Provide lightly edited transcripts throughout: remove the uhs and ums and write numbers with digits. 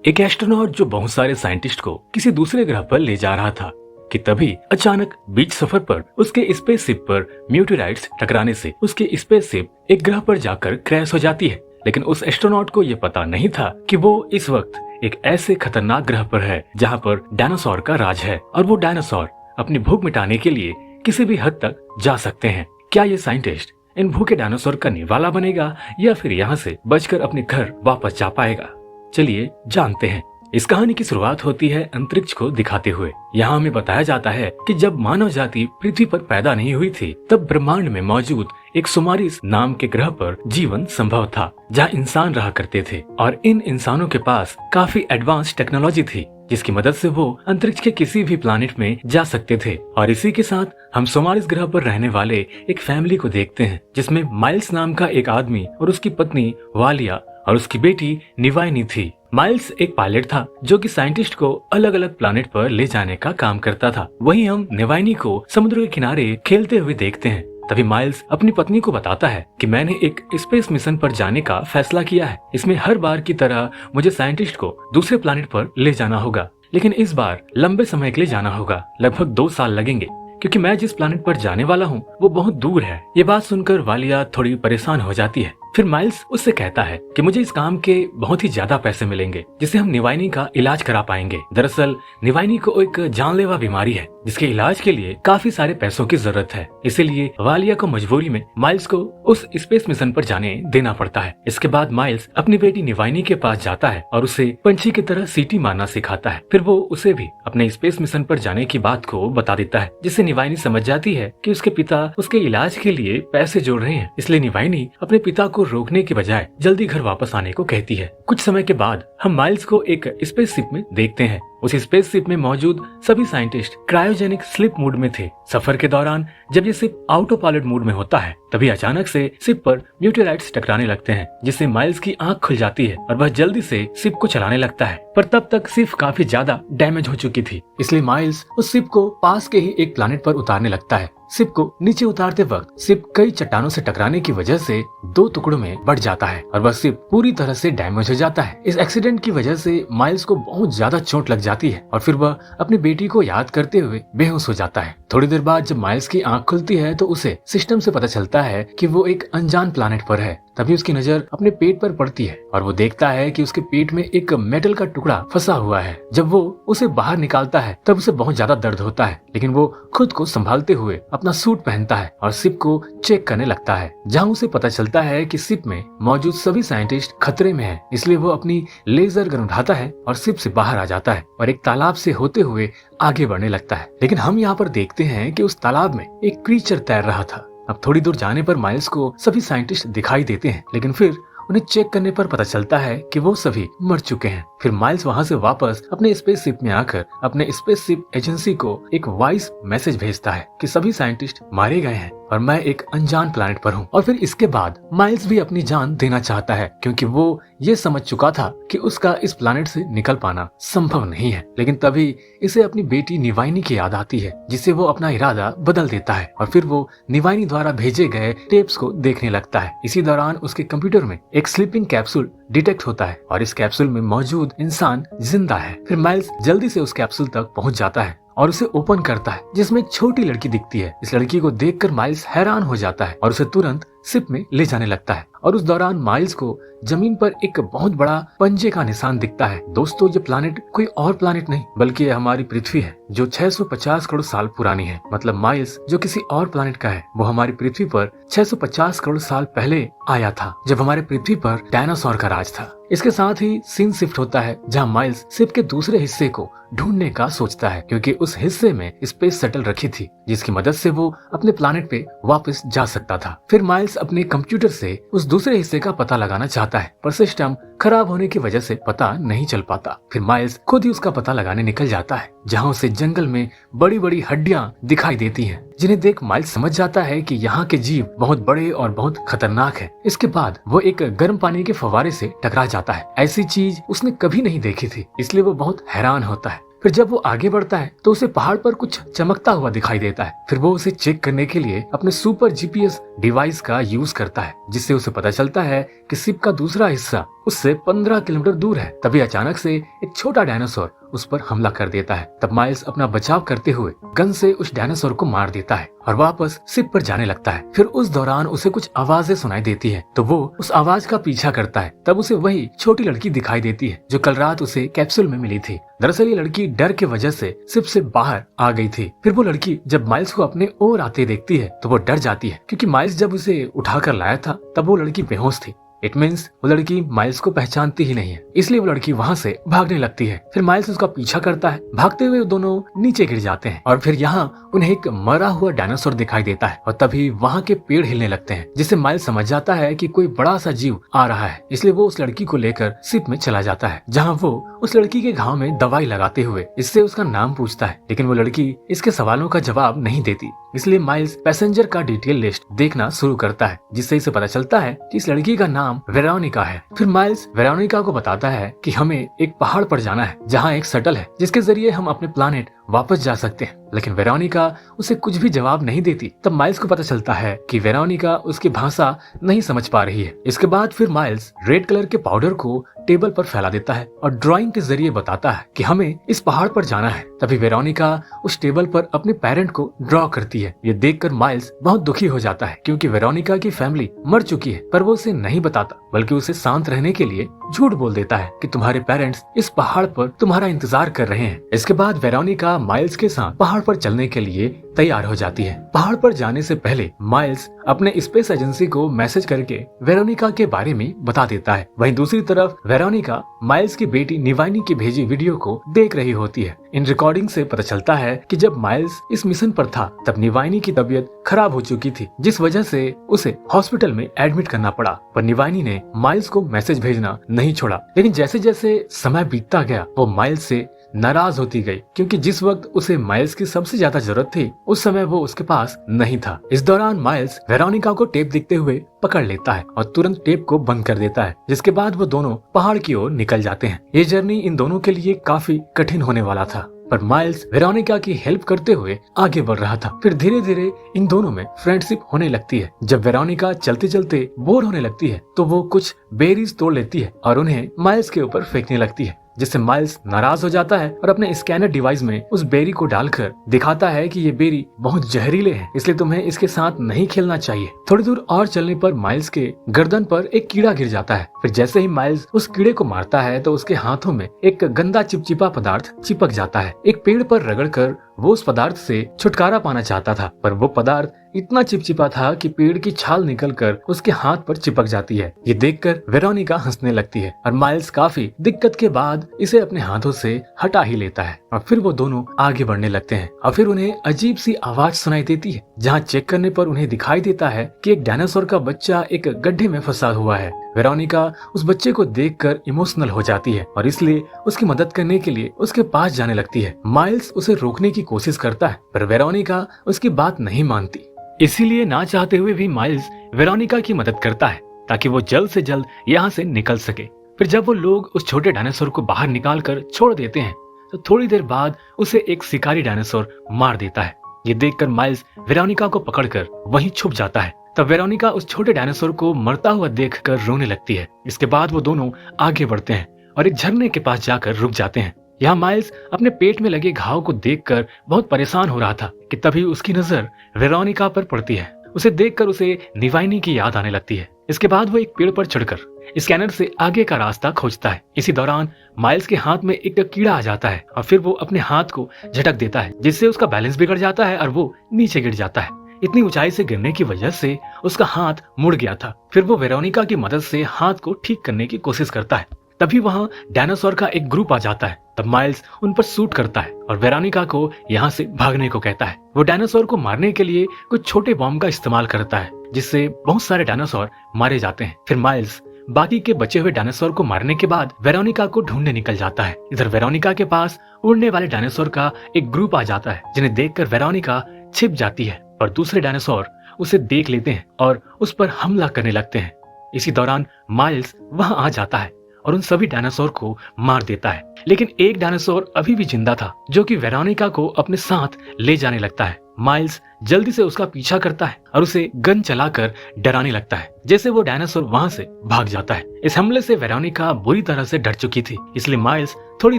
एक एस्ट्रोनॉट जो बहुत सारे साइंटिस्ट को किसी दूसरे ग्रह पर ले जा रहा था कि तभी अचानक बीच सफर पर उसके स्पेसशिप पर मीटियोराइट्स टकराने से उसकी स्पेसशिप एक ग्रह पर जाकर क्रैश हो जाती है। लेकिन उस एस्ट्रोनॉट को यह पता नहीं था कि वो इस वक्त एक ऐसे खतरनाक ग्रह पर है जहाँ पर डायनासोर का राज है और वो डायनासोर अपनी भूख मिटाने के लिए किसी भी हद तक जा सकते हैं। क्या ये साइंटिस्ट इन भूखे डायनासोर का निवाला बनेगा या फिर यहाँ से बचकर अपने घर वापस जा पाएगा? चलिए जानते हैं। इस कहानी की शुरुआत होती है अंतरिक्ष को दिखाते हुए। यहाँ हमें बताया जाता है कि जब मानव जाति पृथ्वी पर पैदा नहीं हुई थी तब ब्रह्मांड में मौजूद एक सुमारिस नाम के ग्रह पर जीवन संभव था, जहाँ इंसान रहा करते थे और इन इंसानों के पास काफी एडवांस टेक्नोलॉजी थी जिसकी मदद से वो अंतरिक्ष के किसी भी प्लानिट में जा सकते थे। और इसी के साथ हम सुमारिस ग्रह पर रहने वाले एक फैमिली को देखते हैं जिसमें माइल्स नाम का एक आदमी और उसकी पत्नी वालिया और उसकी बेटी निवाइनी थी। माइल्स एक पायलट था जो कि साइंटिस्ट को अलग अलग प्लैनेट पर ले जाने का काम करता था। वहीं हम निवाइनी को समुद्र के किनारे खेलते हुए देखते हैं। तभी माइल्स अपनी पत्नी को बताता है कि मैंने एक स्पेस मिशन पर जाने का फैसला किया है। इसमें हर बार की तरह मुझे साइंटिस्ट को दूसरे प्लैनेट पर ले जाना होगा, लेकिन इस बार लंबे समय के लिए जाना होगा। लगभग 2 साल लगेंगे क्योंकि मैं जिस प्लैनेट पर जाने वाला हूँ वो बहुत दूर है। ये बात सुनकर वालिया थोड़ी परेशान हो जाती है। फिर माइल्स उससे कहता है कि मुझे इस काम के बहुत ही ज्यादा पैसे मिलेंगे जिससे हम निवाइनी का इलाज करा पाएंगे। दरअसल निवाइनी को एक जानलेवा बीमारी है जिसके इलाज के लिए काफी सारे पैसों की जरूरत है। इसीलिए वालिया को मजबूरी में माइल्स को उस स्पेस मिशन पर जाने देना पड़ता है। इसके बाद माइल्स अपनी बेटी निवाइनी के पास जाता है और उसे पंछी की तरह सीटी मारना सिखाता है। फिर वो उसे भी अपने स्पेस मिशन पर जाने की बात को बता देता है, जिससे निवाइनी समझ जाती है कि उसके पिता उसके इलाज के लिए पैसे जोड़ रहे हैं। इसलिए निवाइनी अपने पिता को रोकने के बजाय जल्दी घर वापस आने को कहती है। कुछ समय के बाद हम माइल्स को एक स्पेसशिप में देखते हैं। उस स्पेसशिप में मौजूद सभी साइंटिस्ट क्रायोजेनिक स्लीप मोड में थे। सफर के दौरान जब ये शिप ऑटो पायलट मोड में होता है तभी अचानक से शिप पर मीटियोराइट्स टकराने लगते हैं, जिससे माइल्स की आंख खुल जाती है और वह जल्दी से शिप को चलाने लगता है। पर तब तक शिप काफी ज्यादा डैमेज हो चुकी थी, इसलिए माइल्स उस शिप को पास के ही एक प्लैनेट पर उतारने लगता है। शिप को नीचे उतारते वक्त शिप कई चट्टानों से टकराने की वजह से 2 टुकड़ों में बढ़ जाता है और वह शिप पूरी तरह से डैमेज हो जाता है। इस एक्सीडेंट की वजह से माइल्स को बहुत ज्यादा चोट लग जाती है और फिर वह अपनी बेटी को याद करते हुए बेहोश हो जाता है। थोड़ी देर बाद जब माइल्स की आंख खुलती है तो उसे सिस्टम से पता चलता है कि वो एक अनजान प्लैनेट पर है। तभी उसकी नजर अपने पेट पर पड़ती है और वो देखता है कि उसके पेट में एक मेटल का टुकड़ा फंसा हुआ है। जब वो उसे बाहर निकालता है तब उसे बहुत ज्यादा दर्द होता है, लेकिन वो खुद को संभालते हुए अपना सूट पहनता है और शिप को चेक करने लगता है, जहाँ उसे पता चलता है कि शिप में मौजूद सभी साइंटिस्ट खतरे में हैं। इसलिए वो अपनी लेजर गन उठाता है और शिप से बाहर आ जाता है और एक तालाब से होते हुए आगे बढ़ने लगता है। लेकिन हम यहाँ पर देखते हैं कि उस तालाब में एक क्रीचर तैर रहा था। अब थोड़ी दूर जाने पर माइल्स को सभी साइंटिस्ट दिखाई देते हैं, लेकिन फिर उन्हें चेक करने पर पता चलता है कि वो सभी मर चुके हैं। फिर माइल्स वहाँ से वापस अपने स्पेसशिप में आकर अपने स्पेसशिप एजेंसी को एक वॉइस मैसेज भेजता है कि सभी साइंटिस्ट मारे गए हैं और मैं एक अनजान प्लैनेट पर हूँ। और फिर इसके बाद माइल्स भी अपनी जान देना चाहता है क्योंकि वो ये समझ चुका था कि उसका इस प्लैनेट से निकल पाना संभव नहीं है। लेकिन तभी इसे अपनी बेटी निवाइनी की याद आती है, जिससे वो अपना इरादा बदल देता है और फिर वो निवाइनी द्वारा भेजे गए टेप्स को देखने लगता है। इसी दौरान उसके कंप्यूटर में एक स्लीपिंग कैप्सूल डिटेक्ट होता है और इस कैप्सूल में मौजूद इंसान जिंदा है। फिर माइल्स जल्दी से उस कैप्सूल तक पहुंच जाता है और उसे ओपन करता है, जिसमें एक छोटी लड़की दिखती है। इस लड़की को देखकर माइल्स हैरान हो जाता है और उसे तुरंत शिप में ले जाने लगता है। और उस दौरान माइल्स को जमीन पर एक बहुत बड़ा पंजे का निशान दिखता है। दोस्तों, ये प्लैनेट कोई और प्लैनेट नहीं बल्कि ये हमारी पृथ्वी है जो 650 करोड़ साल पुरानी है। मतलब माइल्स जो किसी और प्लैनेट का है वो हमारी पृथ्वी पर 650 करोड़ साल पहले आया था, जब हमारे पृथ्वी पर डायनासोर का राज था। इसके साथ ही सीन शिफ्ट होता है जहाँ माइल्स शिप के दूसरे हिस्से को ढूंढने का सोचता है क्योंकि उस हिस्से में स्पेस शटल रखी थी जिसकी मदद से वो अपने प्लैनेट पे वापस जा सकता था। फिर माइल्स अपने कंप्यूटर से उस दूसरे हिस्से का पता लगाना चाहता है, पर सिस्टम खराब होने की वजह से पता नहीं चल पाता। फिर माइल्स खुद ही उसका पता लगाने निकल जाता है, जहाँ उसे जंगल में बड़ी बड़ी हड्डियां दिखाई देती हैं, जिन्हें देख माइल्स समझ जाता है कि यहाँ के जीव बहुत बड़े और बहुत खतरनाक है। इसके बाद वो एक गर्म पानी के फव्वारे से टकरा जाता है। ऐसी चीज उसने कभी नहीं देखी थी, इसलिए वो बहुत हैरान होता है। फिर जब वो आगे बढ़ता है तो उसे पहाड़ पर कुछ चमकता हुआ दिखाई देता है। फिर वो उसे चेक करने के लिए अपने सुपर जीपीएस डिवाइस का यूज करता है, जिससे उसे पता चलता है कि शिप का दूसरा हिस्सा उससे 15 किलोमीटर दूर है। तभी अचानक से एक छोटा डायनासोर उस पर हमला कर देता है। तब माइल्स अपना बचाव करते हुए गन से उस डायनासोर को मार देता है और वापस शिप पर जाने लगता है। फिर उस दौरान उसे कुछ आवाजें सुनाई देती है, तो वो उस आवाज का पीछा करता है। तब उसे वही छोटी लड़की दिखाई देती है जो कल रात उसे कैप्सूल में मिली थी। दरअसल ये लड़की डर की वजह से शिप से बाहर आ गई थी। फिर वो लड़की जब माइल्स को अपने ओर आते देखती है तो वो डर जाती है, क्योंकि माइल्स जब उसे उठाकर लाया था तब वो लड़की बेहोश थी। इट मीन्स वो लड़की माइल्स को पहचानती ही नहीं है, इसलिए वो लड़की वहाँ से भागने लगती है। फिर माइल्स उसका पीछा करता है। भागते हुए दोनों नीचे गिर जाते हैं और फिर यहाँ उन्हें एक मरा हुआ डायनासोर दिखाई देता है और तभी वहाँ के पेड़ हिलने लगते हैं, जिससे माइल्स समझ जाता है कि कोई बड़ा सा जीव आ रहा है। इसलिए वो उस लड़की को लेकर शिप में चला जाता है, जहाँ वो उस लड़की के घाव में दवाई लगाते हुए इससे उसका नाम पूछता है, लेकिन वो लड़की इसके सवालों का जवाब नहीं देती। इसलिए माइल्स पैसेंजर का डिटेल लिस्ट देखना शुरू करता है, जिससे इसे पता चलता है कि इस लड़की का नाम वेरोनिका है। फिर माइल्स वेरोनिका को बताता है कि हमें एक पहाड़ पर जाना है जहाँ एक शटल है जिसके जरिए हम अपने प्लानेट वापस जा सकते हैं, लेकिन वेरोनिका उसे कुछ भी जवाब नहीं देती। तब माइल्स को पता चलता है कि वेरोनिका उसकी भाषा नहीं समझ पा रही है। इसके बाद फिर माइल्स रेड कलर के पाउडर को टेबल पर फैला देता है और ड्राइंग के जरिए बताता है कि हमें इस पहाड़ पर जाना है। तभी वेरोनिका उस टेबल पर अपने पेरेंट को ड्रॉ करती है। ये देखकर माइल्स बहुत दुखी हो जाता है, क्योंकि वेरोनिका की फैमिली मर चुकी है, पर वो उसे नहीं बताता, बल्कि उसे शांत रहने के लिए झूठ बोल देता है कि तुम्हारे पेरेंट्स इस पहाड़ पर तुम्हारा इंतजार कर रहे हैं। इसके बाद वेरोनिका माइल्स के साथ पहाड़ पर चलने के लिए तैयार हो जाती है। पहाड़ पर जाने से पहले माइल्स अपने स्पेस एजेंसी को मैसेज करके वेरोनिका के बारे में बता देता है। वहीं दूसरी तरफ वेरोनिका माइल्स की बेटी निवानी की भेजी वीडियो को देख रही होती है। इन रिकॉर्डिंग से पता चलता है कि जब माइल्स इस मिशन पर था तब निवानी की तबीयत खराब हो चुकी थी, जिस वजह से उसे हॉस्पिटल में एडमिट करना पड़ा। पर निवानी ने माइल्स को मैसेज भेजना नहीं छोड़ा, लेकिन जैसे जैसे समय बीतता गया वो माइल्स से नाराज होती गई, क्योंकि जिस वक्त उसे माइल्स की सबसे ज्यादा जरूरत थी उस समय वो उसके पास नहीं था। इस दौरान माइल्स वेरोनिका को टेप दिखते हुए पकड़ लेता है और तुरंत टेप को बंद कर देता है, जिसके बाद वो दोनों पहाड़ की ओर निकल जाते हैं। ये जर्नी इन दोनों के लिए काफी कठिन होने वाला था, पर माइल्स वेरोनिका की हेल्प करते हुए आगे बढ़ रहा था। फिर धीरे धीरे इन दोनों में फ्रेंडशिप होने लगती है। जब वेरोनिका चलते चलते बोर होने लगती है तो वो कुछ बेरीज तोड़ लेती है और उन्हें माइल्स के ऊपर फेंकने लगती है, जिससे माइल्स नाराज हो जाता है और अपने स्कैनर डिवाइस में उस बेरी को डालकर दिखाता है कि ये बेरी बहुत जहरीले हैं, इसलिए तुम्हें इसके साथ नहीं खेलना चाहिए। थोड़ी दूर और चलने पर माइल्स के गर्दन पर एक कीड़ा गिर जाता है। फिर जैसे ही माइल्स उस कीड़े को मारता है तो उसके हाथों में एक गंदा चिपचिपा पदार्थ चिपक जाता है। एक पेड़ पर रगड़कर वो उस पदार्थ से छुटकारा पाना चाहता था, पर वो पदार्थ इतना चिपचिपा था कि पेड़ की छाल निकलकर उसके हाथ पर चिपक जाती है। ये देखकर वेरोनिका हंसने लगती है और माइल्स काफी दिक्कत के बाद इसे अपने हाथों से हटा ही लेता है और फिर वो दोनों आगे बढ़ने लगते हैं। और फिर उन्हें अजीब सी आवाज सुनाई देती है, जहाँ चेक करने पर उन्हें दिखाई देता है कि एक डायनासोर का बच्चा एक गड्ढे में फंसा हुआ है। वेरोनिका उस बच्चे को देखकर इमोशनल हो जाती है और इसलिए उसकी मदद करने के लिए उसके पास जाने लगती है। माइल्स उसे रोकने की कोशिश करता है, पर वेरोनिका उसकी बात नहीं मानती। इसीलिए ना चाहते हुए भी माइल्स वेरोनिका की मदद करता है ताकि वो जल्द से जल्द यहाँ से निकल सके। फिर जब वो लोग उस छोटे डायनासोर को बाहर निकाल कर छोड़ देते हैं तो थोड़ी देर बाद उसे एक शिकारी डायनासोर मार देता है। ये देखकर माइल्स वेरोनिका को पकड़कर वहीं छुप जाता है। तब वेरोनिका उस छोटे डायनासोर को मरता हुआ देखकर रोने लगती है। इसके बाद वो दोनों आगे बढ़ते हैं और एक झरने के पास जाकर रुक जाते हैं। यहाँ माइल्स अपने पेट में लगे घाव को देखकर बहुत परेशान हो रहा था कि तभी उसकी नजर वेरोनिका पर पड़ती है। उसे देखकर उसे निवाइनी की याद आने लगती है। इसके बाद वो एक पेड़ पर चढ़कर स्कैनर से आगे का रास्ता खोजता है। इसी दौरान माइल्स के हाथ में एक कीड़ा आ जाता है और फिर वो अपने हाथ को झटक देता है, जिससे उसका बैलेंस बिगड़ जाता है और वो नीचे गिर जाता है। इतनी ऊंचाई से गिरने की वजह से उसका हाथ मुड़ गया था। फिर वो वेरोनिका की मदद से हाथ को ठीक करने की कोशिश करता है। तभी वहाँ डायनासोर का एक ग्रुप आ जाता है। तब माइल्स उन पर शूट करता है और वेरोनिका को यहाँ से भागने को कहता है। वो डायनासोर को मारने के लिए कुछ छोटे बॉम्ब का इस्तेमाल करता है, जिससे बहुत सारे डायनासोर मारे जाते हैं। फिर माइल्स बाकी के बचे हुए डायनासोर को मारने के बाद वेरोनिका को ढूंढने निकल जाता है। इधर वेरोनिका के पास उड़ने वाले डायनासोर का एक ग्रुप आ जाता है, जिन्हें देखकर वेरोनिका छिप जाती है और दूसरे डायनासोर उसे देख लेते हैं और उस पर हमला करने लगते हैं। इसी दौरान माइल्स वहां आ जाता है और उन सभी डायनासोर को मार देता है। लेकिन एक डायनासोर अभी भी जिंदा था जो कि वेरोनिका को अपने साथ ले जाने लगता है। माइल्स जल्दी से उसका पीछा करता है और उसे गन चलाकर डराने लगता है, जैसे वो डायनासोर वहां से भाग जाता है। इस हमले से वेरोनिका बुरी तरह से डर चुकी थी, इसलिए माइल्स थोड़ी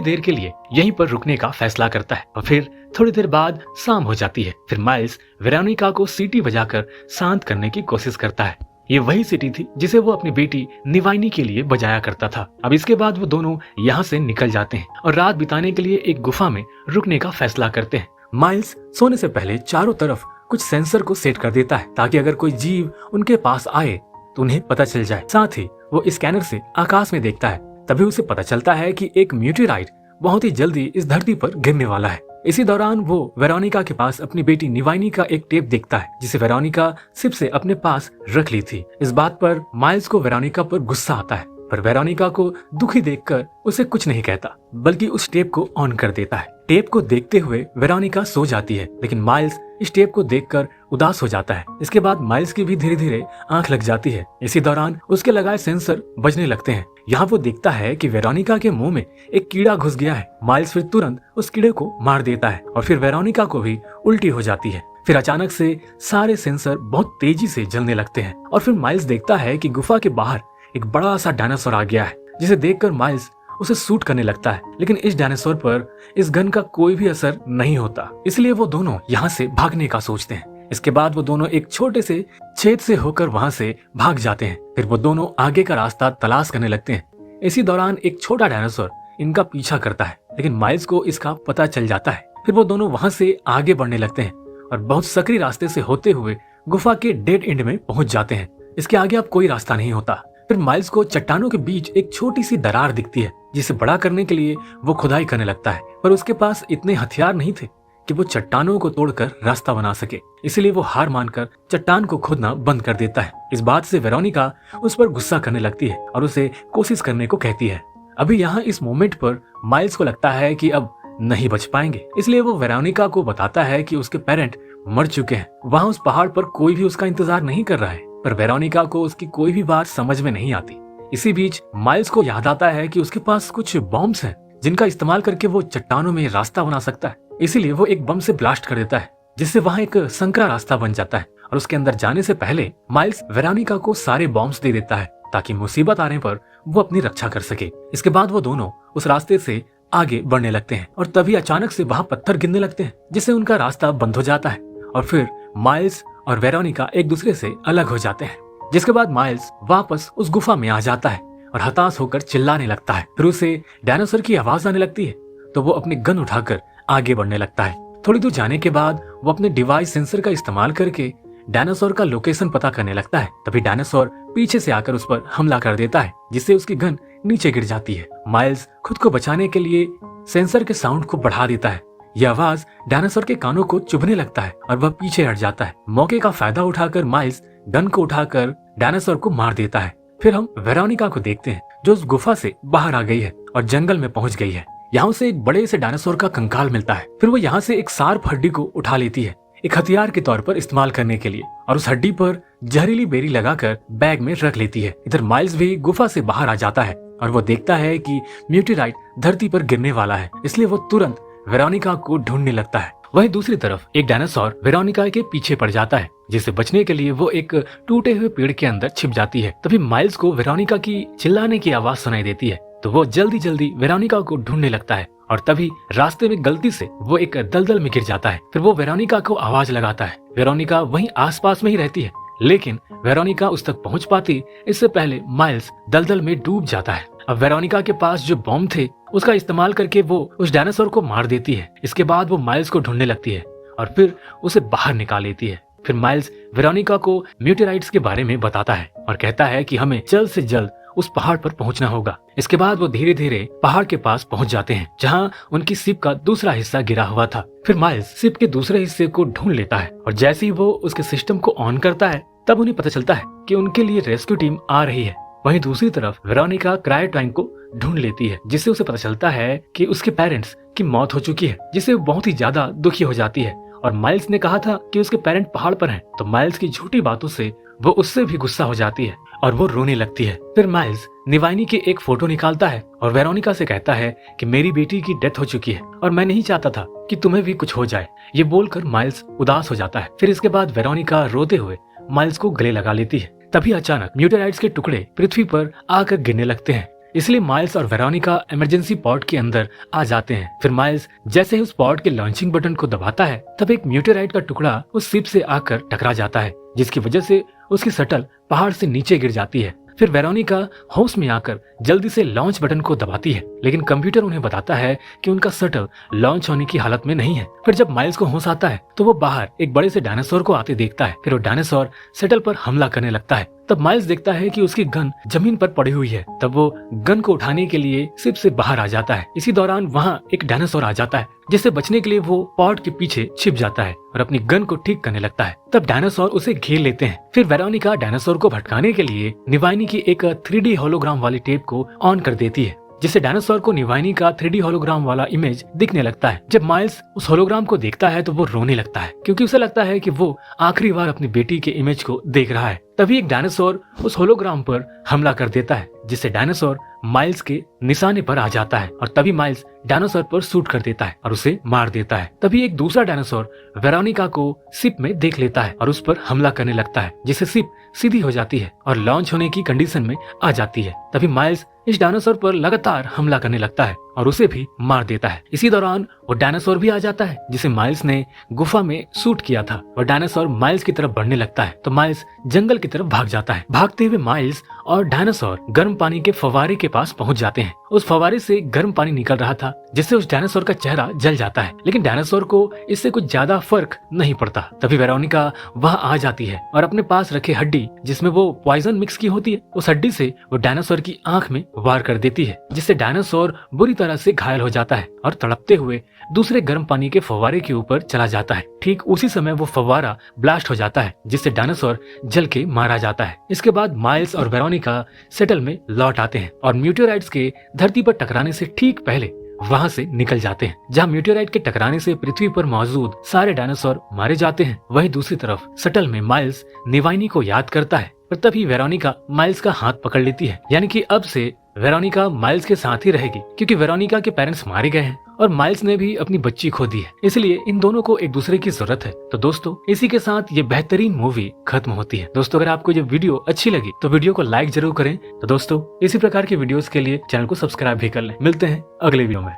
देर के लिए यहीं पर रुकने का फैसला करता है और फिर थोड़ी देर बाद शाम हो जाती है। फिर माइल्स वेरोनिका को सीटी बजाकर शांत करने की कोशिश करता है। ये वही सीटी थी जिसे वो अपनी बेटी निवाइनी के लिए बजाया करता था। अब इसके बाद वो दोनों यहाँ से निकल जाते हैं और रात बिताने के लिए एक गुफा में रुकने का फैसला करते हैं। माइल्स सोने से पहले चारों तरफ कुछ सेंसर को सेट कर देता है ताकि अगर कोई जीव उनके पास आए तो उन्हें पता चल जाए। साथ ही वो स्कैनर से आकाश में देखता है, तभी उसे पता चलता है कि एक मीटेराइट बहुत ही जल्दी इस धरती पर गिरने वाला है। इसी दौरान वो वेरोनिका के पास अपनी बेटी निवाइनी का एक टेप देखता है जिसे वेरोनिका सिप से अपने पास रख ली थी। इस बात पर माइल्स को वेरोनिका पर गुस्सा आता है, पर वेरोनिका को दुखी देखकर उसे कुछ नहीं कहता बल्कि उस टेप को ऑन कर देता है। टेप को देखते हुए वेरोनिका सो जाती है, लेकिन माइल्स इस टेप को देखकर उदास हो जाता है। इसके बाद माइल्स की भी धीरे धीरे आंख लग जाती है। इसी दौरान उसके लगाए सेंसर बजने लगते हैं। यहाँ वो देखता है कि वेरोनिका के मुंह में एक कीड़ा घुस गया है। माइल्स फिर तुरंत उस कीड़े को मार देता है और फिर वेरोनिका को भी उल्टी हो जाती है। फिर अचानक से सारे सेंसर बहुत तेजी से जलने लगते हैं और फिर माइल्स देखता है कि गुफा के बाहर एक बड़ा सा डायनासोर आ गया है, जिसे देखकर माइल्स उसे शूट करने लगता है। लेकिन इस डायनासोर पर इस गन का कोई भी असर नहीं होता, इसलिए वो दोनों यहाँ से भागने का सोचते हैं। इसके बाद वो दोनों एक छोटे से छेद से होकर वहां से भाग जाते हैं। फिर वो दोनों आगे का रास्ता तलाश करने लगते हैं। इसी दौरान एक छोटा डायनासोर इनका पीछा करता है, लेकिन माइल्स को इसका पता चल जाता है। फिर वो दोनों वहां से आगे बढ़ने लगते हैं और बहुत सकरी रास्ते से होते हुए गुफा के डेड एंड में पहुंच जाते हैं। इसके आगे अब कोई रास्ता नहीं होता। फिर माइल्स को चट्टानों के बीच एक छोटी सी दरार दिखती है, जिसे बड़ा करने के लिए वो खुदाई करने लगता है, पर उसके पास इतने हथियार नहीं थे कि वो चट्टानों को तोड़कर रास्ता बना सके। इसलिए वो हार मानकर चट्टान को खोदना बंद कर देता है। इस बात से वेरोनिका उस पर गुस्सा करने लगती है और उसे कोशिश करने को कहती है। अभी यहाँ इस मोमेंट पर माइल्स को लगता है कि अब नहीं बच पाएंगे, इसलिए वो वेरोनिका को बताता है कि उसके पेरेंट मर चुके हैं। वहाँ उस पहाड़ पर कोई भी उसका इंतजार नहीं कर रहा है, पर वेरोनिका को उसकी कोई भी बात समझ में नहीं आती। इसी बीच माइल्स को याद आता है कि उसके पास कुछ बॉम्ब्स हैं जिनका इस्तेमाल करके वो चट्टानों में रास्ता बना सकता है। इसीलिए वो एक बम से ब्लास्ट कर देता है, जिससे वहाँ एक संकरा रास्ता बन जाता है और उसके अंदर जाने से पहले माइल्स वेरोनिका को सारे बॉम्ब्स दे देता है ताकि मुसीबत आने पर वो अपनी रक्षा कर सके। इसके बाद वो दोनों उस रास्ते से आगे बढ़ने लगते हैं और तभी अचानक से वहाँ पत्थर गिरने लगते हैं, जिससे उनका रास्ता बंद हो जाता है और फिर माइल्स और वेरोनिका एक दूसरे से अलग हो जाते हैं। जिसके बाद माइल्स वापस उस गुफा में आ जाता है और हताश होकर चिल्लाने लगता है। फिर उसे डायनासोर की आवाज आने लगती है, तो वो अपनी गन उठाकर आगे बढ़ने लगता है। थोड़ी दूर जाने के बाद वो अपने डिवाइस सेंसर का इस्तेमाल करके डायनासोर का लोकेशन पता करने लगता है। तभी डायनासोर पीछे से आकर उस पर हमला कर देता है, जिससे उसकी गन नीचे गिर जाती है। माइल्स खुद को बचाने के लिए सेंसर के साउंड को बढ़ा देता है। यह आवाज डायनासोर के कानों को चुभने लगता है और वह पीछे हट जाता है। मौके का फायदा उठाकर माइल्स गन को उठाकर डायनासोर को मार देता है। फिर हम वेरोनिका को देखते हैं जो उस गुफा से बाहर आ गई है और जंगल में पहुंच गई है। यहाँ उसे एक बड़े से डायनासोर का कंकाल मिलता है। फिर वो यहाँ से एक शार्प हड्डी को उठा लेती है, एक हथियार के तौर पर इस्तेमाल करने के लिए, और उस हड्डी पर जहरीली बेरी लगाकर बैग में रख लेती है। इधर माइल्स भी गुफा से बाहर आ जाता है और वो देखता है कि मीटेराइट धरती पर गिरने वाला है, इसलिए वो तुरंत वेरोनिका को ढूंढने लगता है। वहीं दूसरी तरफ एक डायनासोर वेरोनिका के पीछे पड़ जाता है, जिससे बचने के लिए वो एक टूटे हुए पेड़ के अंदर छिप जाती है। तभी माइल्स को वेरोनिका की चिल्लाने की आवाज सुनाई देती है, तो वो जल्दी जल्दी वेरोनिका को ढूंढने लगता है और तभी रास्ते में गलती से वो एक दलदल में गिर जाता है। फिर वो वेरोनिका को आवाज लगाता है। वेरोनिका वहीं आसपास में ही रहती है, लेकिन वेरोनिका उस तक पहुंच पाती इससे पहले माइल्स दलदल में डूब जाता है। अब वेरोनिका के पास जो बॉम्ब थे उसका इस्तेमाल करके वो उस डायनासोर को मार देती है। इसके बाद वो माइल्स को ढूंढने लगती है और फिर उसे बाहर निकाल लेती है। फिर माइल्स वेरोनिका को मीटेराइट्स के बारे में बताता है और कहता है कि हमें जल्द से जल्द उस पहाड़ पर पहुंचना होगा। इसके बाद वो धीरे धीरे पहाड़ के पास पहुंच जाते हैं, जहां उनकी शिप का दूसरा हिस्सा गिरा हुआ था। फिर माइल्स शिप के दूसरे हिस्से को ढूंढ लेता है और जैसे ही वो उसके सिस्टम को ऑन करता है तब उन्हें पता चलता है कि उनके लिए रेस्क्यू टीम आ रही है। वहीं दूसरी तरफ वेरोनिका क्रायोटाइन को ढूंढ लेती है, जिससे उसे पता चलता है कि उसके पेरेंट्स की मौत हो चुकी है, जिससे वो बहुत ही ज्यादा दुखी हो जाती है और माइल्स ने कहा था कि उसके पेरेंट पहाड़ पर हैं। तो माइल्स की झूठी बातों से वो उससे भी गुस्सा हो जाती है और वो रोने लगती है। फिर माइल्स निवाइनी की एक फोटो निकालता है और वेरोनिका से कहता है कि मेरी बेटी की डेथ हो चुकी है और मैं नहीं चाहता था कि तुम्हें भी कुछ हो जाए। ये बोलकर माइल्स उदास हो जाता है। फिर इसके बाद वेरोनिका रोते हुए माइल्स को गले लगा लेती है। तभी अचानक म्यूटेराइड्स के टुकड़े पृथ्वी पर आकर गिरने लगते हैं, इसलिए माइल्स और वेरोनिका इमरजेंसी पॉड के अंदर आ जाते हैं। फिर माइल्स जैसे ही उस पॉड के लॉन्चिंग बटन को दबाता है तब एक म्यूटेराइड का टुकड़ा उस शिप से आकर टकरा जाता है, जिसकी वजह से उसकी शटल पहाड़ से नीचे गिर जाती है। फिर वेरोनिका होश में आकर जल्दी से लॉन्च बटन को दबाती है, लेकिन कंप्यूटर उन्हें बताता है कि उनका शटल लॉन्च होने की हालत में नहीं है। फिर जब माइल्स को होश आता है तो वो बाहर एक बड़े से डायनासोर को आते देखता है। फिर वो डायनासोर शटल पर हमला करने लगता है। तब माइल्स देखता है कि उसकी गन जमीन पर पड़ी हुई है। तब वो गन को उठाने के लिए शिप से बाहर आ जाता है। इसी दौरान वहाँ एक डायनासोर आ जाता है, जिससे बचने के लिए वो पॉड के पीछे छिप जाता है और अपनी गन को ठीक करने लगता है। तब डायनासोर उसे घेर लेते हैं। फिर वेरोनिका डायनासोर को भटकाने के लिए निवाइनी की एक 3D होलोग्राम वाली टेप को ऑन कर देती है, जिससे डायनासोर को निवाइनी का 3D होलोग्राम वाला इमेज दिखने लगता है। जब माइल्स उस होलोग्राम को देखता है तो वो रोने लगता है, क्योंकि उसे लगता है कि वो आखिरी बार अपनी बेटी के इमेज को देख रहा है। तभी एक डायनासोर उस होलोग्राम पर हमला कर देता है, जिससे डायनासोर माइल्स के निशाने पर आ जाता है और तभी माइल्स डायनासोर पर शूट कर देता है और उसे मार देता है। तभी एक दूसरा डायनासोर वेरोनिका को शिप में देख लेता है और उस पर हमला करने लगता है, जिससे शिप सीधी हो जाती है और लॉन्च होने की कंडीशन में आ जाती है। तभी माइल्स इस डायनासोर पर लगातार हमला करने लगता है और उसे भी मार देता है। इसी दौरान वो डायनासोर भी आ जाता है, जिसे माइल्स ने गुफा में शूट किया था और डायनासोर माइल्स की तरफ बढ़ने लगता है। तो माइल्स जंगल की तरफ भाग जाता है। भागते हुए माइल्स और डायनासोर गर्म पानी के फव्वारे के पास पहुंच जाते हैं। उस फव्वारे से गर्म पानी निकल रहा था, जिससे उस डायनासोर का चेहरा जल जाता है, लेकिन डायनासोर को इससे कुछ ज्यादा फर्क नहीं पड़ता। तभी वेरोनिका वहां आ जाती है और अपने पास रखे हड्डी, जिसमें वो पॉइजन मिक्स की होती है, उस हड्डी से वो डायनासोर की आंख में वार कर देती है, जिससे डायनासोर बुरी तरह से घायल हो जाता है और तड़पते हुए दूसरे गर्म पानी के फव्वारे के ऊपर चला जाता है। ठीक उसी समय वो फव्वारा ब्लास्ट हो जाता है, जिससे डायनासोर जल के मारा जाता है। इसके बाद माइल्स और वेरोनिका सेटल में लौट आते हैं और म्यूटेराइड्स के धरती पर टकराने से ठीक पहले वहां से निकल जाते हैं। जहां म्यूटेराइड के टकराने से पृथ्वी पर मौजूद सारे डायनासोर मारे जाते हैं, वहीं दूसरी तरफ शटल में माइल्स निवाइनी को याद करता है। पर तभी वेरोनिका माइल्स का हाथ पकड़ लेती है, यानी कि अब से वेरोनिका माइल्स के साथ ही रहेगी, क्योंकि वेरोनिका के पेरेंट्स मारे गए हैं और माइल्स ने भी अपनी बच्ची खो दी है, इसलिए इन दोनों को एक दूसरे की जरूरत है। तो दोस्तों, इसी के साथ ये बेहतरीन मूवी खत्म होती है। दोस्तों, अगर आपको ये वीडियो अच्छी लगी तो वीडियो को लाइक जरूर करें। तो दोस्तों, इसी प्रकार की वीडियोस के लिए चैनल को सब्सक्राइब भी कर लें। मिलते हैं अगले वीडियो में।